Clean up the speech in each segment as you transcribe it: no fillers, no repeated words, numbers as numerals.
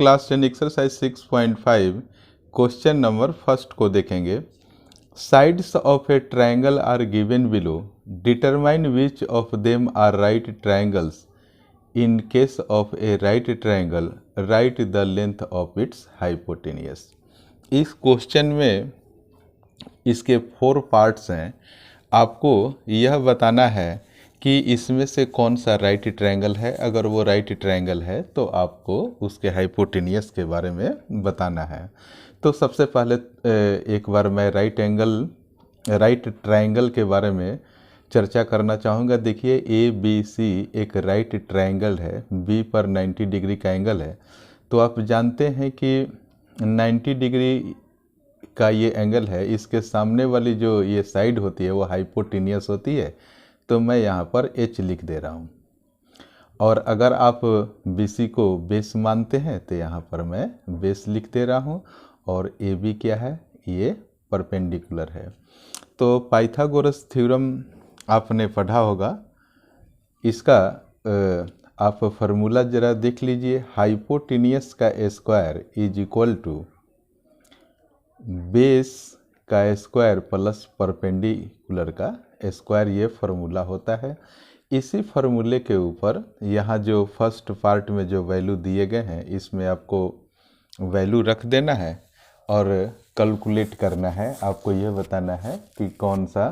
Class 10 exercise 6.5 question number first को देखेंगे। Sides of a triangle are given below, determine which of them are right triangles. In case of a right triangle right the length of its hypotenuse. इस question में इसके 4 parts हैं। आपको यह बताना है कि इसमें से कौन सा राइट ट्रायंगल है। अगर वो राइट ट्रायंगल है तो आपको उसके हाइपोटेनियस के बारे में बताना है। तो सबसे पहले एक बार मैं राइट ट्रायंगल के बारे में चर्चा करना चाहूँगा। देखिए ABC एक राइट ट्रायंगल है, B पर 90 डिग्री का एंगल है। तो आप जानते हैं कि 90 डिग्री का ये एंगल है, इसके सामने वाली जो ये साइड होती है वो हाइपोटेनियस होती है। तो मैं यहाँ पर H लिख दे रहा हूँ। और अगर आप BC को बेस मानते हैं तो यहाँ पर मैं बेस लिख दे रहा हूँ। और AB क्या है, ये परपेंडिकुलर है। तो पाइथागोरस थ्योरम आपने पढ़ा होगा। इसका आप फार्मूला ज़रा देख लीजिए। हाइपोटेनियस का square is equal to base का स्क्वायर प्लस परपेंडिकुलर का स्क्वायर, ये फार्मूला होता है। इसी फार्मूले के ऊपर यहाँ जो फर्स्ट पार्ट में जो वैल्यू दिए गए हैं इसमें आपको वैल्यू रख देना है और कैलकुलेट करना है। आपको यह बताना है कि कौन सा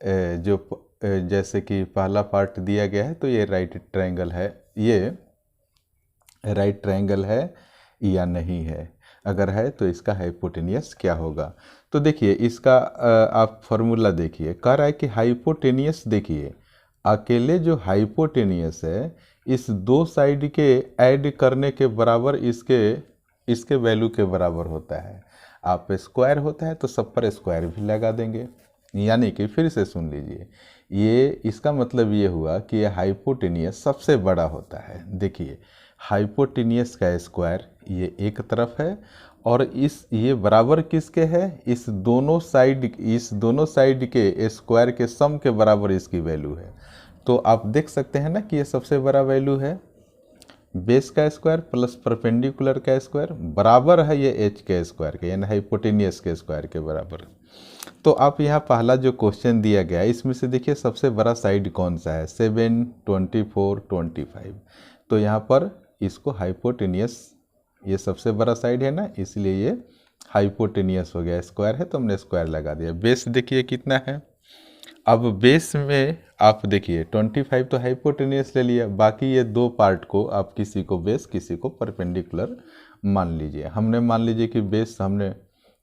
जैसे कि पहला पार्ट दिया गया है तो ये राइट ट्रायंगल है, ये राइट ट्रायंगल है या नहीं है। अगर है तो इसका हाइपोटेनियस क्या होगा। तो देखिए इसका आप फार्मूला देखिए। कह रहा है कि हाइपोटेनियस, देखिए अकेले जो हाइपोटेनियस है इस दो साइड के ऐड करने के बराबर इसके वैल्यू के बराबर होता है। आप स्क्वायर होता है तो सब पर स्क्वायर भी लगा देंगे। यानी कि फिर से सुन लीजिए, ये इसका मतलब ये हुआ कि ये हाइपोटेनियस सबसे बड़ा होता है। देखिए हाइपोटेनियस का स्क्वायर ये एक तरफ है और ये बराबर किसके है, इस दोनों साइड के स्क्वायर के सम के बराबर इसकी वैल्यू है। तो आप देख सकते हैं ना कि ये सबसे बड़ा वैल्यू है। बेस का स्क्वायर प्लस परपेंडिकुलर का स्क्वायर बराबर है ये H के स्क्वायर के, यानी हाइपोटेनियस के स्क्वायर के बराबर। तो आप यहाँ पहला जो क्वेश्चन दिया गया है इसमें से देखिए सबसे बड़ा साइड कौन सा है, 7, 24, 25। तो यहाँ पर इसको हाइपोटेनियस, ये सबसे बड़ा साइड है ना, इसलिए ये हाइपोटेनियस हो गया। स्क्वायर है तो हमने स्क्वायर लगा दिया। बेस देखिए कितना है। अब बेस में आप देखिए 25 तो हाइपोटेनियस ले लिया, बाकी ये 2 पार्ट को आप किसी को बेस किसी को परपेंडिकुलर मान लीजिए। हमने मान लीजिए कि बेस हमने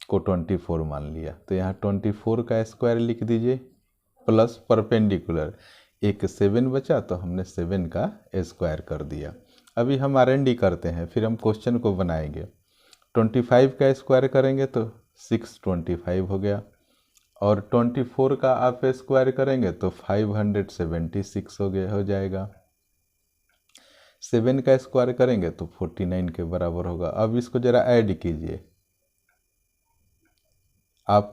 को 24 मान लिया, तो यहाँ 24 का स्क्वायर लिख दीजिए प्लस परपेंडिकुलर एक 7 बचा तो हमने 7 का स्क्वायर कर दिया। अभी हम R&D करते हैं, फिर हम क्वेश्चन को बनाएंगे। 25 का स्क्वायर करेंगे तो 625 हो गया और 24 का आप स्क्वायर करेंगे तो 576 हो जाएगा। 7 का स्क्वायर करेंगे तो 49 के बराबर होगा। अब इसको ज़रा ऐड कीजिए। आप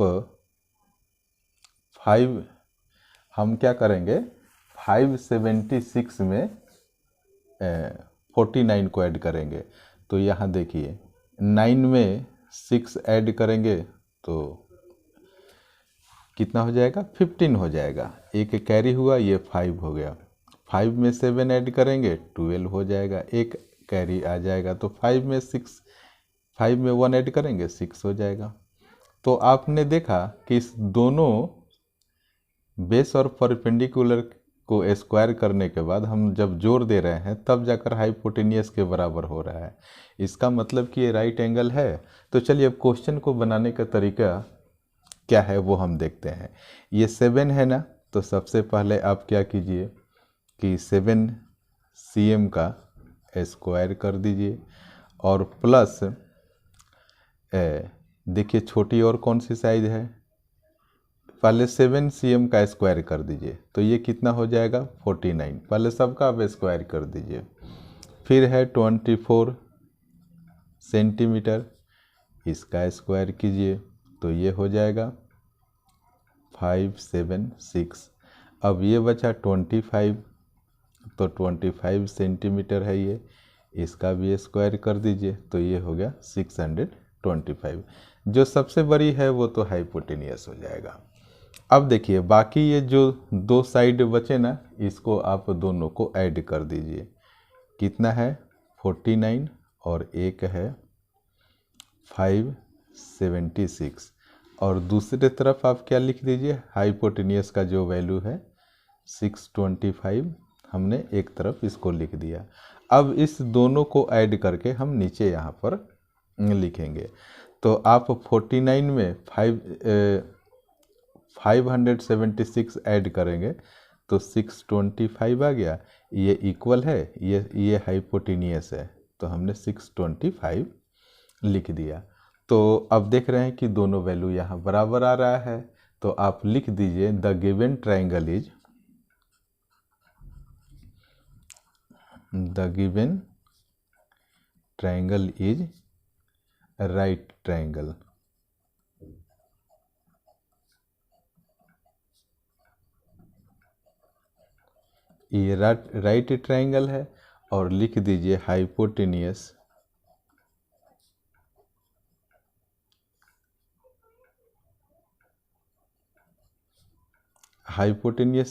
5 हम क्या करेंगे, 576 में 49 को ऐड करेंगे तो यहाँ देखिए 9 में 6 ऐड करेंगे तो कितना हो जाएगा, 15 हो जाएगा। एक कैरी हुआ, ये 5 हो गया। 5 में 7 ऐड करेंगे 12 हो जाएगा। एक कैरी आ जाएगा तो 5 में 1 ऐड करेंगे 6 हो जाएगा। तो आपने देखा कि इस दोनों बेस और परपेंडिकुलर को स्क्वायर करने के बाद हम जब जोड़ दे रहे हैं तब जाकर हाइपोटेनियस के बराबर हो रहा है। इसका मतलब कि ये राइट एंगल है। तो चलिए अब क्वेश्चन को बनाने का तरीका क्या है वो हम देखते हैं। ये 7 है ना, तो सबसे पहले आप क्या कीजिए कि 7 cm का स्क्वायर कर दीजिए और प्लस देखिए छोटी और कौन सी साइज है, पहले 7 cm का स्क्वायर कर दीजिए तो ये कितना हो जाएगा 49। पहले सबका आप स्क्वायर कर दीजिए। फिर है 24 सेंटीमीटर, इसका स्क्वायर कीजिए तो ये हो जाएगा 576। अब ये बचा 25, तो 25 सेंटीमीटर है ये, इसका भी स्क्वायर कर दीजिए, तो ये हो गया 625। जो सबसे बड़ी है वो तो हाइपोटेनियस हो जाएगा। अब देखिए बाकी ये जो दो साइड बचे ना, इसको आप दोनों को ऐड कर दीजिए। कितना है 49 और एक है 576, और दूसरे तरफ आप क्या लिख दीजिए, हाइपोटेनियस का जो वैल्यू है 625, हमने एक तरफ इसको लिख दिया। अब इस दोनों को ऐड करके हम नीचे यहाँ पर लिखेंगे। तो आप 49 में 576 ऐड करेंगे तो 625 आ गया, ये इक्वल है, ये हाइपोटेनियस है, तो हमने 625 लिख दिया। तो अब देख रहे हैं कि दोनों वैल्यू यहाँ बराबर आ रहा है, तो आप लिख दीजिए the given triangle is right triangle. ये राइट ट्राइंगल है, और लिख दीजिए हाइपोटेनियस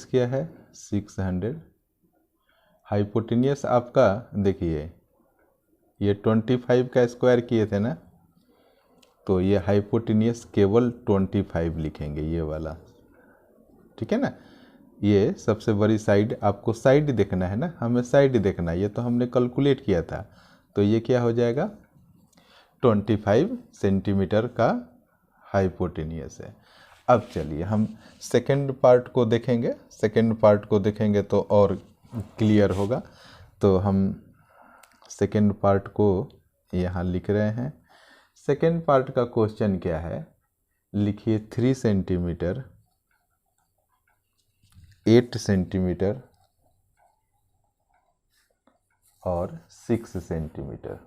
क्या है 600। हाइपोटेनियस आपका देखिए ये 25 का स्क्वायर किए थे ना, तो ये हाइपोटेनियस केवल 25 लिखेंगे, ये वाला, ठीक है ना। ये सबसे बड़ी साइड, आपको साइड देखना है ना, हमें साइड देखना है, ये तो हमने कैलकुलेट किया था, तो ये क्या हो जाएगा 25 सेंटीमीटर का हाइपोटेनियस है। अब चलिए हम सेकंड पार्ट को देखेंगे, सेकंड पार्ट को देखेंगे तो और क्लियर होगा। तो हम सेकंड पार्ट को यहाँ लिख रहे हैं। सेकंड पार्ट का क्वेश्चन क्या है, लिखिए 3 सेंटीमीटर 8 सेंटीमीटर और 6 सेंटीमीटर।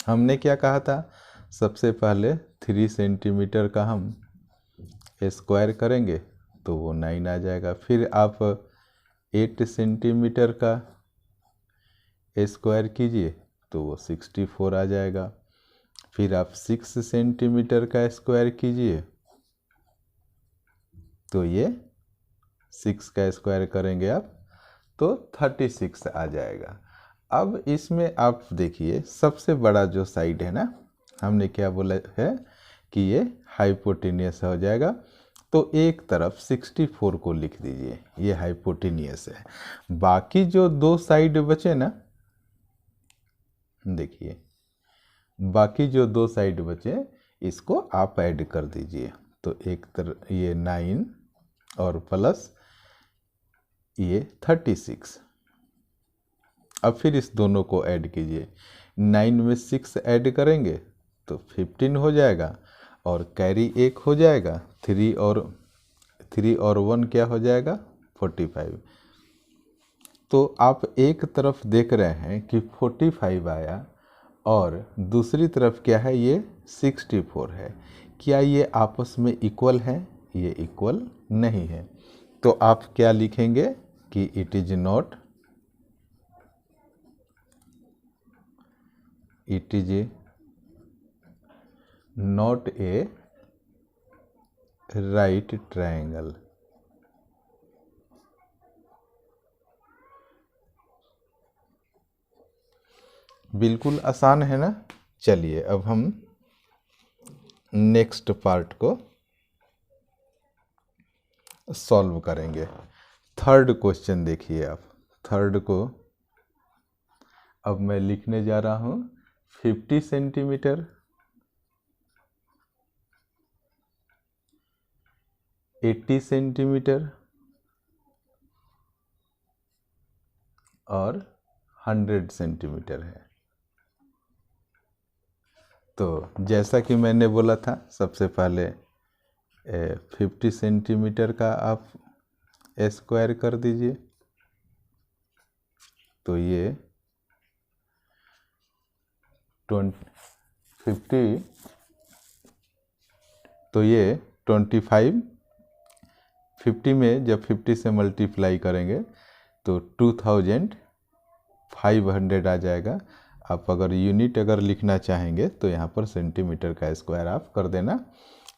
हमने क्या कहा था, सबसे पहले 3 सेंटीमीटर का हम स्क्वायर करेंगे तो वो 9 आ जाएगा। फिर आप 8 सेंटीमीटर का स्क्वायर कीजिए तो वो 64 आ जाएगा। फिर आप 6 सेंटीमीटर का स्क्वायर कीजिए तो ये 6 का स्क्वायर करेंगे आप तो 36 आ जाएगा। अब इसमें आप देखिए सबसे बड़ा जो साइड है ना, हमने क्या बोला है कि ये हाइपोटेनियस हो जाएगा, तो एक तरफ 64 को लिख दीजिए, ये हाइपोटेनियस है। बाकी जो दो साइड बचे ना, देखिए बाकी जो दो साइड बचे इसको आप ऐड कर दीजिए, तो एक तरफ ये 9 और प्लस ये 36। अब फिर इस दोनों को ऐड कीजिए, 9 में 6 ऐड करेंगे तो 15 हो जाएगा, और कैरी 1 हो जाएगा, 3 और 1 क्या हो जाएगा 45। तो आप एक तरफ देख रहे हैं कि 45 आया और दूसरी तरफ क्या है ये 64 है। क्या ये आपस में इक्वल है? ये इक्वल नहीं है। तो आप क्या लिखेंगे कि it is not a right triangle. बिल्कुल आसान है ना। चलिए अब हम नेक्स्ट पार्ट को सॉल्व करेंगे। थर्ड क्वेश्चन देखिए आप, थर्ड को अब मैं लिखने जा रहा हूँ 50 सेंटीमीटर 80 सेंटीमीटर और 100 सेंटीमीटर है। तो जैसा कि मैंने बोला था, सबसे पहले 50 सेंटीमीटर का आप स्क्वायर कर दीजिए, तो ये 50, तो ये 25, 50 में जब 50 से मल्टीप्लाई करेंगे तो 500 आ जाएगा। आप अगर यूनिट अगर लिखना चाहेंगे तो यहाँ पर सेंटीमीटर का स्क्वायर आप कर देना।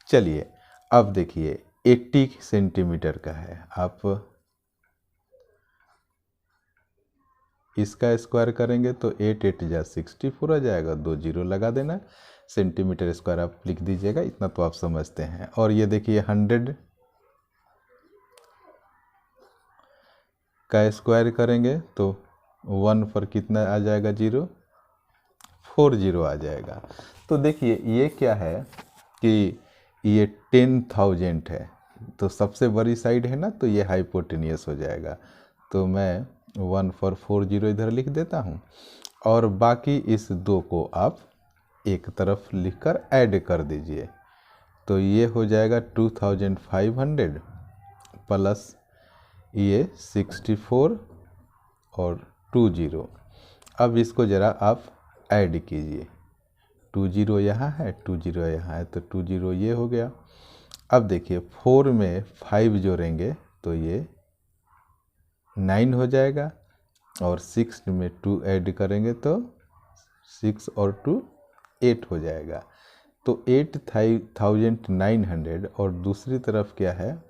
चलिए अब देखिए 80 सेंटीमीटर का है, आप इसका स्क्वायर करेंगे तो 8 8 जा 64 आ जाएगा, 2 जीरो लगा देना, सेंटीमीटर स्क्वायर आप लिख दीजिएगा, इतना तो आप समझते हैं। और ये देखिए 100 का स्क्वायर करेंगे तो 1 पर कितना आ जाएगा, 0, 4 जीरो आ जाएगा। तो देखिए ये क्या है कि ये 10,000 है, तो सबसे बड़ी साइड है ना, तो ये हाइपोटेनियस हो जाएगा। तो मैं 1 पर 4 जीरो इधर लिख देता हूँ, और बाकी इस 2 को आप एक तरफ लिखकर ऐड कर दीजिए। तो ये हो जाएगा 2500 प्लस ये 64 और 2 जीरो। अब इसको ज़रा आप ऐड कीजिए, 2 जीरो यहाँ है, 2 जीरो यहाँ है, तो 2 जीरो ये हो गया। अब देखिए 4 में 5 जोड़ेंगे तो ये 9 हो जाएगा, और 6 में 2 ऐड करेंगे तो 6 और 2 8 हो जाएगा। तो 8,900 और दूसरी तरफ क्या है,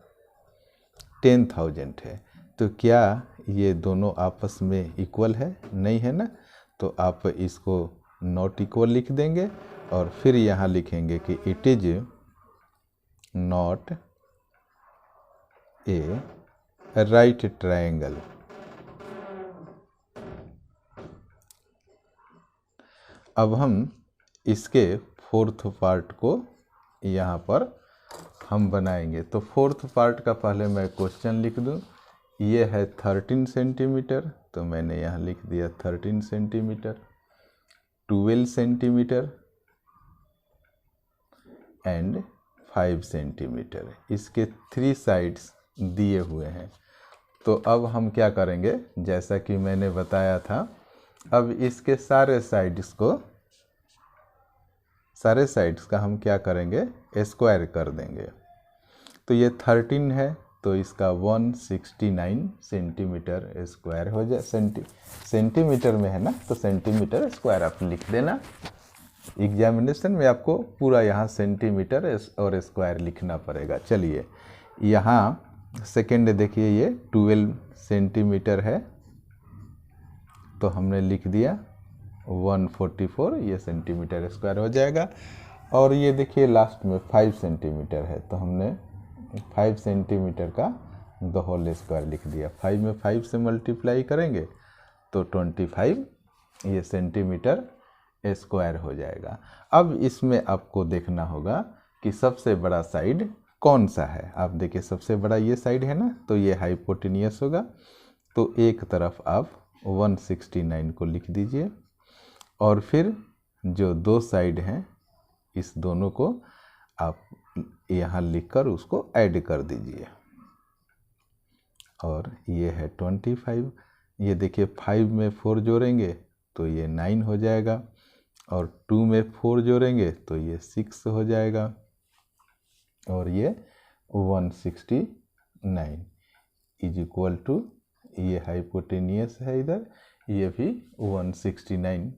10,000 है। तो क्या ये दोनों आपस में इक्वल है? नहीं है ना, तो आप इसको नॉट इक्वल लिख देंगे, और फिर यहाँ लिखेंगे कि it is not a right triangle. अब हम इसके फोर्थ पार्ट को यहाँ पर हम बनाएंगे। तो फोर्थ पार्ट का पहले मैं क्वेश्चन लिख दूँ। ये है 13 सेंटीमीटर, तो मैंने यहाँ लिख दिया 13 सेंटीमीटर, 12 सेंटीमीटर एंड 5 सेंटीमीटर। इसके 3 साइड्स दिए हुए हैं। तो अब हम क्या करेंगे, जैसा कि मैंने बताया था, अब इसके सारे साइड्स का हम क्या करेंगे, स्क्वायर कर देंगे। तो ये 13 है, तो इसका 169 सेंटीमीटर स्क्वायर हो जाए। सेंटीमीटर में है ना, तो सेंटीमीटर स्क्वायर आप लिख देना। एग्जामिनेशन में आपको पूरा यहाँ सेंटीमीटर और स्क्वायर लिखना पड़ेगा। चलिए यहाँ सेकेंड देखिए, ये 12 सेंटीमीटर है, तो हमने लिख दिया 144, ये सेंटीमीटर स्क्वायर हो जाएगा। और ये देखिए लास्ट में 5 सेंटीमीटर है, तो हमने 5 सेंटीमीटर का द होल स्क्वायर लिख दिया। 5 में 5 से मल्टीप्लाई करेंगे तो 25 ये सेंटीमीटर स्क्वायर हो जाएगा। अब इसमें आपको देखना होगा कि सबसे बड़ा साइड कौन सा है। आप देखिए सबसे बड़ा ये साइड है ना, तो ये हाइपोटेनियस होगा। तो एक तरफ आप 169 को लिख दीजिए, और फिर जो 2 साइड हैं इस दोनों को आप यहाँ लिखकर उसको ऐड कर दीजिए, और ये है 25। ये देखिए 5 में 4 जोड़ेंगे तो ये 9 हो जाएगा, और 2 में 4 जोड़ेंगे तो ये 6 हो जाएगा, और ये 169 इज इक्वल टू, ये हाइपोटेनियस है इधर, ये भी 169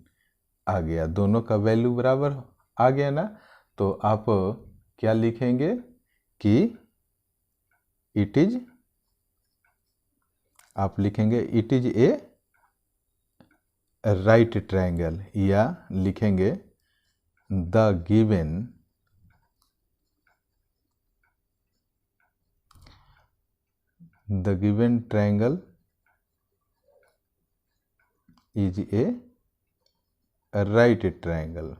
आ गया। दोनों का वैल्यू बराबर आ गया ना। तो आप क्या लिखेंगे कि इट इज, आप लिखेंगे it is a right triangle, या लिखेंगे the given triangle is a right triangle.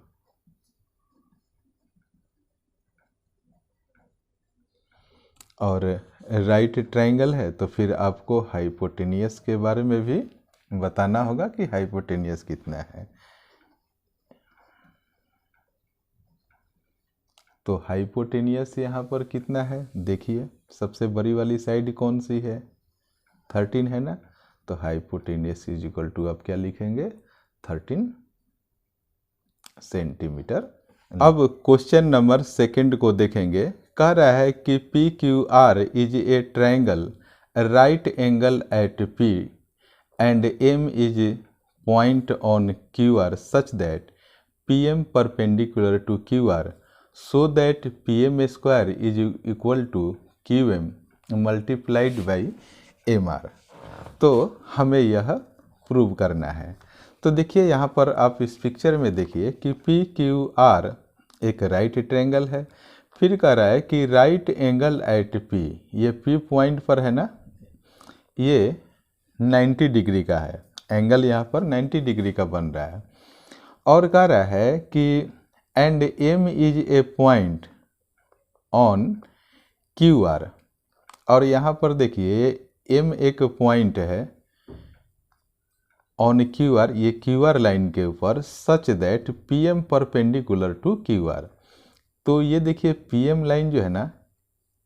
और राइट ट्रायंगल है तो फिर आपको हाइपोटेनियस के बारे में भी बताना होगा कि हाइपोटेनियस कितना है। तो हाइपोटेनियस यहाँ पर कितना है, देखिए सबसे बड़ी वाली साइड कौन सी है, 13 है ना। तो हाइपोटेनियस इज इक्वल टू आप क्या लिखेंगे, 13 सेंटीमीटर। अब क्वेश्चन नंबर सेकंड को देखेंगे। कह रहा है कि PQR is a triangle right angle at P and M is point on QR such that PM perpendicular to QR so that PM square is equal to QM multiplied by MR। तो हमें यह prove करना है। तो देखिए यहाँ पर आप इस पिक्चर में देखिए कि PQR एक राइट ट्रायंगल है। फिर कह रहा है कि राइट एंगल एट P, ये P पॉइंट पर है ना, ये 90 डिग्री का है, एंगल यहाँ पर 90 डिग्री का बन रहा है। और कह रहा है कि and M is a point on QR, और यहाँ पर देखिए M एक पॉइंट है ऑन QR, ये QR लाइन के ऊपर, such that PM perpendicular to QR। तो ये देखिए PM लाइन जो है ना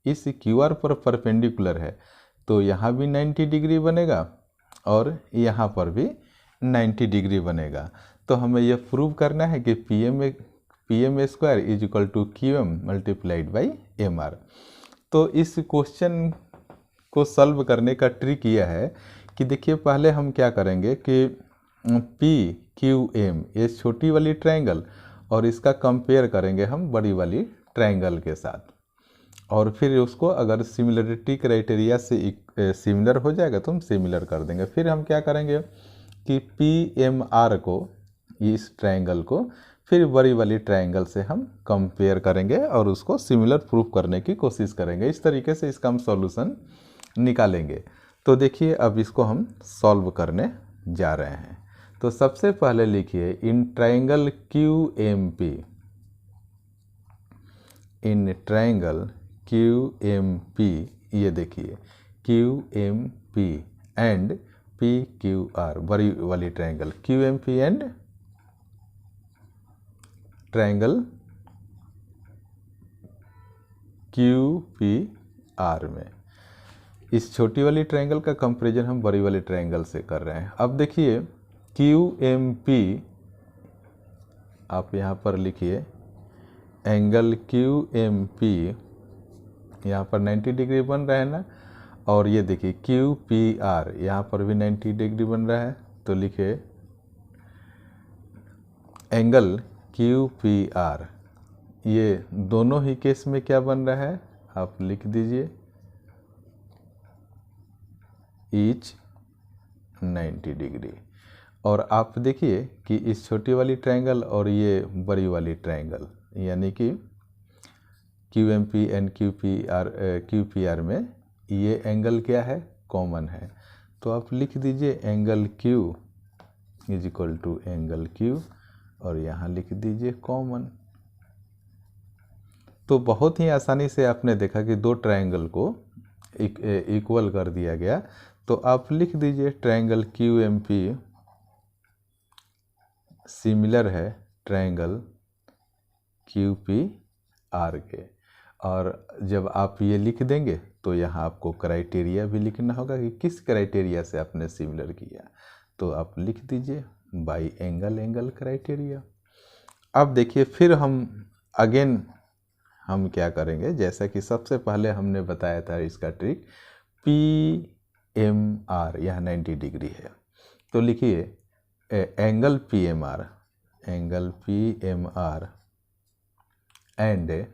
इस QR पर परपेंडिकुलर है, तो यहाँ भी 90 डिग्री बनेगा और यहाँ पर भी 90 डिग्री बनेगा। तो हमें यह प्रूव करना है कि PM square is equal to QM multiplied by MR। तो इस क्वेश्चन को सॉल्व करने का ट्रिक यह है कि देखिए पहले हम क्या करेंगे कि PQM ये छोटी वाली ट्रायंगल और इसका कंपेयर करेंगे हम बड़ी वाली ट्रायंगल के साथ, और फिर उसको अगर सिमिलरिटी क्राइटेरिया से सिमिलर हो जाएगा तो हम सिमिलर कर देंगे। फिर हम क्या करेंगे कि PMR को, इस ट्रायंगल को, फिर बड़ी वाली ट्रायंगल से हम कंपेयर करेंगे और उसको सिमिलर प्रूफ करने की कोशिश करेंगे। इस तरीके से इसका हम सॉल्यूशन निकालेंगे। तो देखिए अब इसको हम सॉल्व करने जा रहे हैं। तो सबसे पहले लिखिए in triangle QMP, in triangle QMP, ये देखिए QMP एंड PQR, बड़ी वाली triangle QMP and triangle QPR में इस छोटी वाली ट्रायंगल का कंपैरिजन हम बड़ी वाली ट्रायंगल से कर रहे हैं। अब देखिए QMP, आप यहाँ पर लिखिए एंगल QMP यहाँ पर 90 डिग्री बन रहा है ना, और ये देखिए QPR यहाँ पर भी 90 डिग्री बन रहा है। तो लिखिए एंगल QPR, ये दोनों ही केस में क्या बन रहा है, आप लिख दीजिए ईच 90 डिग्री। और आप देखिए कि इस छोटी वाली ट्रायंगल और ये बड़ी वाली ट्रायंगल यानी कि QMP एंड QPR में ये एंगल क्या है, कॉमन है। तो आप लिख दीजिए angle Q is equal to angle Q और यहाँ लिख दीजिए कॉमन। तो बहुत ही आसानी से आपने देखा कि दो ट्रायंगल को इक्वल कर दिया गया। तो आप लिख दीजिए ट्रायंगल QMP सिमिलर है ट्रायंगल QPR के, और जब आप ये लिख देंगे तो यहाँ आपको क्राइटेरिया भी लिखना होगा कि किस क्राइटेरिया से आपने सिमिलर किया। तो आप लिख दीजिए बाई एंगल क्राइटेरिया। अब देखिए फिर हम अगेन हम क्या करेंगे, जैसा कि सबसे पहले हमने बताया था इसका ट्रिक PMR यह 90 डिग्री है। तो लिखिए एंगल PMR एंड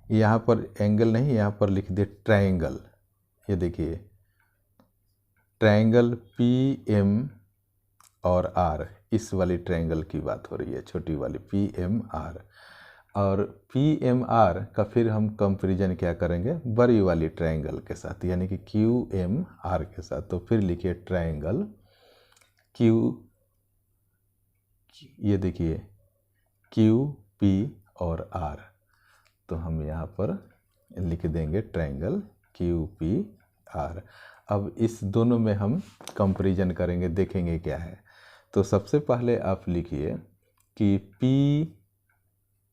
यहाँ पर एंगल नहीं, यहाँ पर लिख दिए ट्रायंगल। ये देखिए ट्रायंगल PM और R, इस वाली ट्रायंगल की बात हो रही है, छोटी वाली PMR। और PMR का फिर हम कंपैरिजन क्या करेंगे बड़ी वाली ट्रायंगल के साथ यानी कि QMR के साथ। तो फिर लिखिए ट्रायंगल Q, ये देखिए QP और R। तो हम यहाँ पर लिख देंगे ट्रायंगल QPR। अब इस दोनों में हम कंपैरिजन करेंगे, देखेंगे क्या है। तो सबसे पहले आप लिखिए कि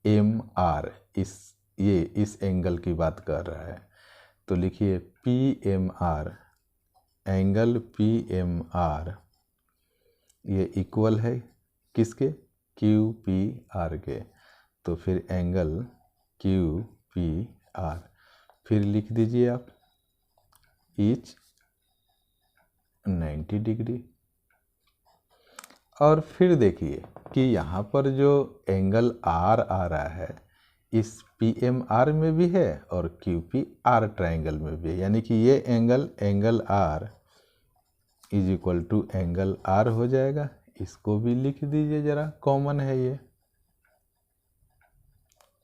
PMR इस एंगल की बात कर रहा है। तो लिखिए PMR, एंगल PMR ये इक्वल है किसके, QPR के। तो फिर एंगल QPR फिर लिख दीजिए आप ईच 90 डिग्री। और फिर देखिए कि यहाँ पर जो एंगल आर आ रहा है इस पी एम आर में भी है और क्यू पी आर ट्राइंगल में भी है, यानी कि ये angle R is equal to angle R हो जाएगा। इसको भी लिख दीजिए ज़रा, कॉमन है ये।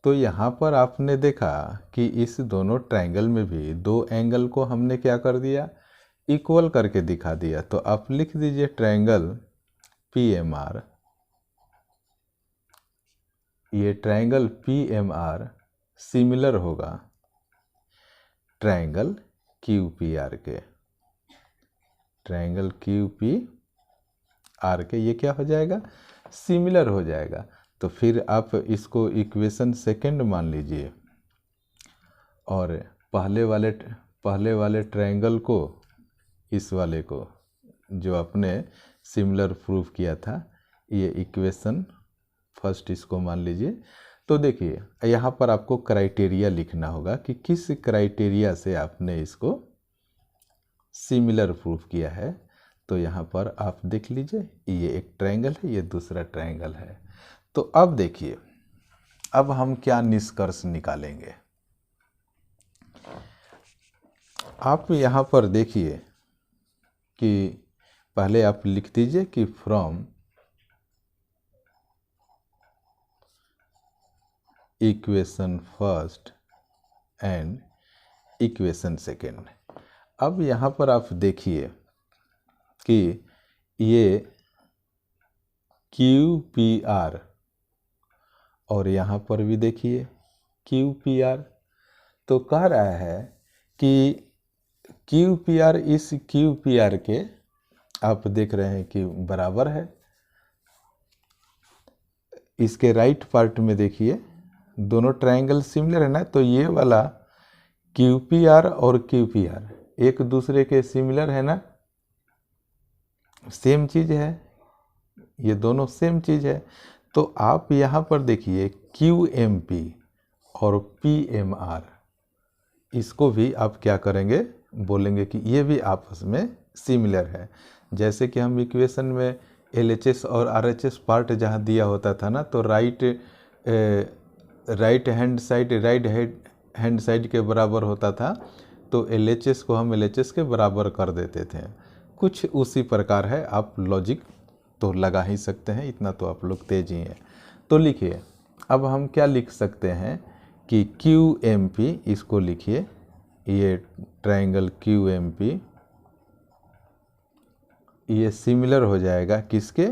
तो यहाँ पर आपने देखा कि इस दोनों ट्राइंगल में भी दो एंगल को हमने क्या कर दिया, इक्वल करके दिखा दिया। तो आप लिख दीजिए ट्राइंगल पी एम आर, ये triangle P M R similar होगा ट्राइंगल क्यू पी आर के। ट्राइंगल क्यू पी आर के ये क्या हो जाएगा, सिमिलर हो जाएगा। तो फिर आप इसको इक्वेशन सेकंड मान लीजिए और पहले वाले ट्रायंगल को, इस वाले को जो आपने सिमिलर प्रूफ किया था, ये इक्वेशन फर्स्ट इसको मान लीजिए। तो देखिए यहाँ पर आपको क्राइटेरिया लिखना होगा कि किस क्राइटेरिया से आपने इसको सिमिलर प्रूफ किया है। तो यहाँ पर आप देख लीजिए, ये एक ट्रायंगल है, ये दूसरा ट्रायंगल है। तो अब देखिए, अब हम क्या निष्कर्ष निकालेंगे। आप यहाँ पर देखिए कि पहले आप लिख दीजिए कि from equation first and equation second. अब यहाँ पर आप देखिए कि ये क्यू पी आर और यहाँ पर भी देखिए क्यू पी आर। तो कह रहा है कि क्यू पी आर इस क्यू पी आर के आप देख रहे हैं कि बराबर है। इसके राइट पार्ट में देखिए दोनों ट्रायंगल सिमिलर है ना, तो ये वाला क्यू पी आर और क्यू पी आर एक दूसरे के सिमिलर है ना, सेम चीज़ है, ये दोनों सेम चीज़ है। तो आप यहाँ पर देखिए क्यू एम पी और पी एम आर, इसको भी आप क्या करेंगे, बोलेंगे कि ये भी आपस में सिमिलर है। जैसे कि हम इक्वेशन में LHS और RHS पार्ट जहाँ दिया होता था ना, तो राइट हैंड साइड के बराबर होता था, तो LHS को हम LHS के बराबर कर देते थे। कुछ उसी प्रकार है, आप लॉजिक तो लगा ही सकते हैं, इतना तो आप लोग तेज ही हैं। तो लिखिए, अब हम क्या लिख सकते हैं कि QMP, इसको लिखिए, ये ट्रायंगल QMP ये सिमिलर हो जाएगा किसके,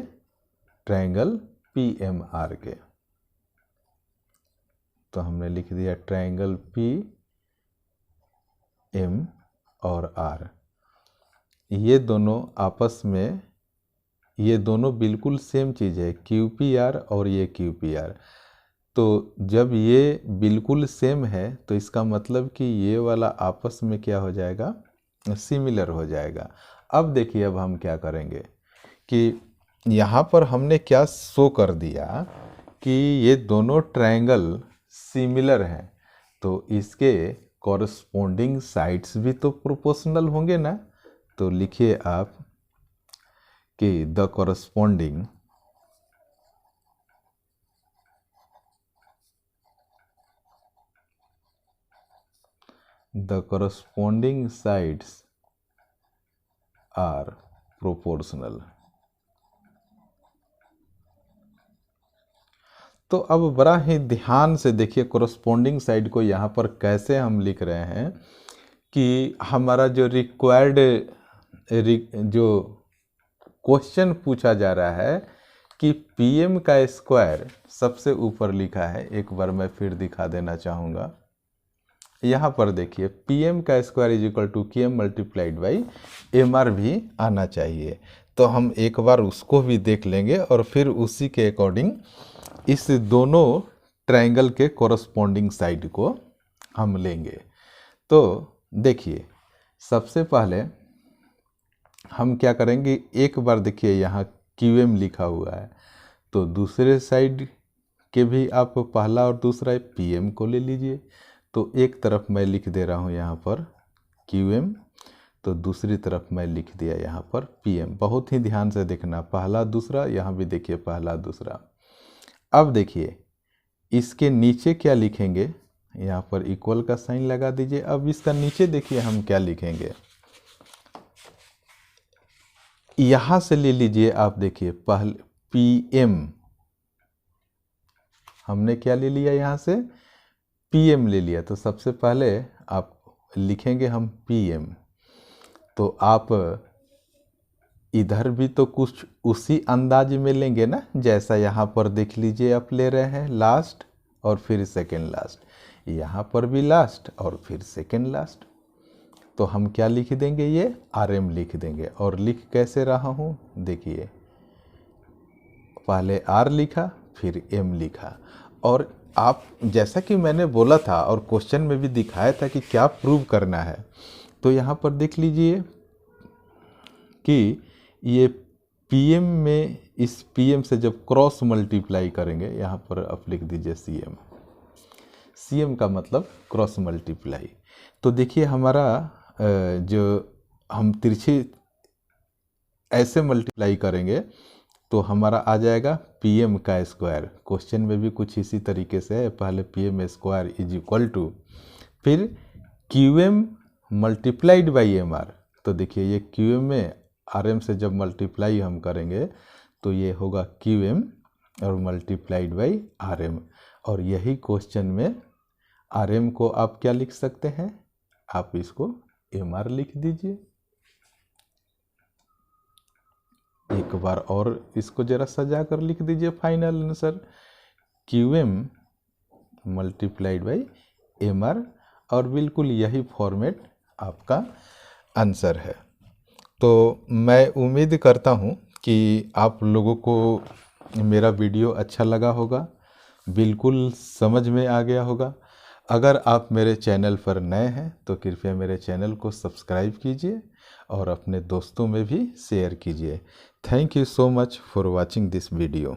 ट्रायंगल PMR के। तो हमने लिख दिया ट्रायंगल PM और R, ये दोनों आपस में, ये दोनों बिल्कुल सेम चीज़ है, QPR और ये QPR। तो जब ये बिल्कुल सेम है तो इसका मतलब कि ये वाला आपस में क्या हो जाएगा, सिमिलर हो जाएगा। अब देखिए, अब हम क्या करेंगे कि यहाँ पर हमने क्या शो कर दिया कि ये दोनों ट्रायंगल सिमिलर हैं, तो इसके कॉरस्पॉन्डिंग साइड्स भी तो प्रोपोर्शनल होंगे ना। तो लिखिए आप कि the corresponding sides are proportional। तो अब बड़ा ही ध्यान से देखिए corresponding साइड को यहाँ पर कैसे हम लिख रहे हैं कि हमारा जो रिक्वायर्ड जो क्वेश्चन पूछा जा रहा है कि PM का स्क्वायर सबसे ऊपर लिखा है, एक बार मैं फिर दिखा देना चाहूँगा। यहाँ पर देखिए PM का square is equal to KM multiplied by MR भी आना चाहिए। तो हम एक बार उसको भी देख लेंगे और फिर उसी के अकॉर्डिंग इस दोनों ट्रायंगल के कॉरस्पॉन्डिंग साइड को हम लेंगे। तो देखिए, सबसे पहले हम क्या करेंगे, एक बार देखिए यहाँ QM लिखा हुआ है, तो दूसरे साइड के भी आप पहला और दूसरा PM को ले लीजिए। तो एक तरफ मैं लिख दे रहा हूँ यहाँ पर QM, तो दूसरी तरफ मैं लिख दिया यहाँ पर PM। बहुत ही ध्यान से देखना, पहला दूसरा, यहाँ भी देखिए पहला दूसरा। अब देखिए इसके नीचे क्या लिखेंगे, यहाँ पर इक्वल का साइन लगा दीजिए। अब इसका नीचे देखिए हम क्या लिखेंगे, यहाँ से ले लीजिए आप, देखिए पहले PM, हमने क्या ले लिया, यहाँ से PM ले लिया। तो सबसे पहले आप लिखेंगे हम PM। तो आप इधर भी तो कुछ उसी अंदाज में लेंगे ना, जैसा यहाँ पर देख लीजिए आप ले रहे हैं, लास्ट और फिर सेकेंड लास्ट, यहाँ पर भी लास्ट और फिर सेकेंड लास्ट। तो हम क्या लिख देंगे, ये RM लिख देंगे। और लिख कैसे रहा हूँ, देखिए पहले R लिखा फिर M लिखा। और आप जैसा कि मैंने बोला था और क्वेश्चन में भी दिखाया था कि क्या प्रूव करना है, तो यहाँ पर देख लीजिए कि ये PM में इस PM से जब क्रॉस मल्टीप्लाई करेंगे, यहाँ पर आप लिख दीजिए CM का मतलब क्रॉस मल्टीप्लाई। तो देखिए हमारा जो हम तिरछी ऐसे मल्टीप्लाई करेंगे तो हमारा आ जाएगा PM का स्क्वायर। क्वेश्चन में भी कुछ इसी तरीके से है, पहले PM square is equal to फिर QM मल्टीप्लाइड बाई MR। तो देखिए ये QM में RM से जब मल्टीप्लाई हम करेंगे तो ये होगा QM और मल्टीप्लाइड बाई RM। और यही क्वेश्चन में RM को आप क्या लिख सकते हैं, आप इसको MR लिख दीजिए। एक बार और इसको जरा सजा कर लिख दीजिए, final answer QM multiplied by MR। और बिल्कुल यही फॉर्मेट आपका आंसर है। तो मैं उम्मीद करता हूँ कि आप लोगों को मेरा वीडियो अच्छा लगा होगा, बिल्कुल समझ में आ गया होगा। अगर आप मेरे चैनल पर नए हैं तो कृपया मेरे चैनल को सब्सक्राइब कीजिए और अपने दोस्तों में भी शेयर कीजिए। Thank you so much for watching this video.